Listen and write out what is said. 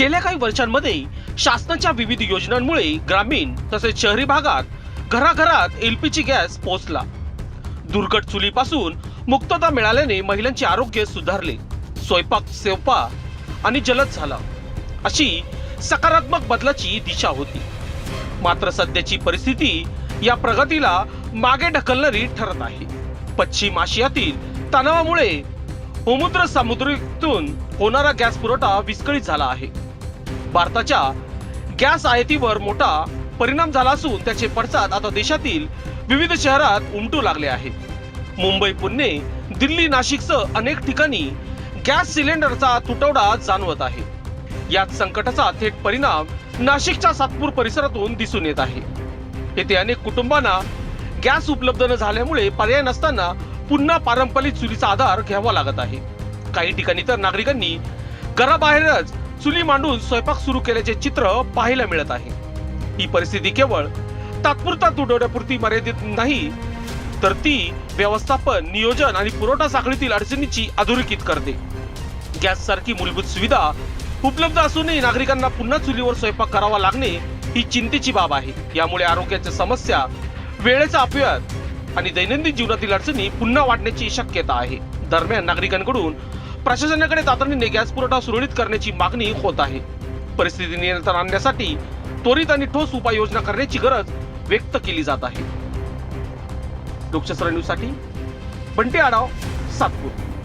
गेल्या काही वर्षांमध्ये शासनाच्या विविध योजनांमुळे ग्रामीण तसेच शहरी भागात घराघरात एलपीजी गॅस पोहोचला। दुर्गट चुलीपासून मुक्तता मिळाल्याने महिलांचे आरोग्य सुधारले, स्वयंपाक सोपा आणि जलद झाला, अशी सकारात्मक बदलाची दिशा होती। मात्र सध्याची परिस्थिती या प्रगतीला मागे ढकलणारी ठरत आहे। पश्चिम आशियातील तणावामुळे समुद्र समुद्रातून होणारा गॅस पुरवठा विस्कळीत झाला आहे। भारताच्या गॅस आयातीवर मोठा परिणाम झाला असून त्याचे पडसाद आता देशातील विविध शहरात उमटू लागले आहेत। मुंबई, पुणे, दिल्ली, नाशिकसह अनेक ठिकाणी गॅस सिलेंडरचा तुटवडा जाणवत आहे। याच संकटाचा थेट परिणाम नाशिकच्या सातपूर परिसरातून दिसून येत आहे। येथे अनेक कुटुंबांना गॅस उपलब्ध न झाल्यामुळे पर्याय नसताना पुन्हा पारंपरिक चुलीचा आधार घ्यावा लागत आहे। काही ठिकाणी तर नागरिकांनी घराबाहेरच चुली मांडून स्वयंपाक सुरू केल्याचे चित्र पाहायला मिळत आहे। ही परिस्थिती केवळ तात्पुरता तुटवड्यापुरती मर्यादित नाही, तर ती व्यवस्थापन, नियोजन आणि पुरवठा साखळीतील अडचणीची अधोरेखित करते। गॅस सारखी मूलभूत सुविधा उपलब्ध असूनही नागरिकांना पुन्हा चुलीवर स्वयंपाक करावा लागणे ही चिंतेची बाब आहे। यामुळे आरोग्याच्या समस्या, वेळेचा अपव्यय आणि दैनंदिन जीवनातील अडचणी पुन्हा वाढण्याची शक्यता आहे। दरम्यान नागरिकांकडून प्रशासनाकडे तातडीने गॅस पुरवठा सुरळीत करण्याची मागणी होत आहे। परिस्थिती नियंत्रणात आणण्यासाठी त्वरित आणि ठोस उपाययोजना करण्याची गरज व्यक्त केली जात आहे। लोकशास्त्र न्यूज साठी बंटी आढाव, सातपूर।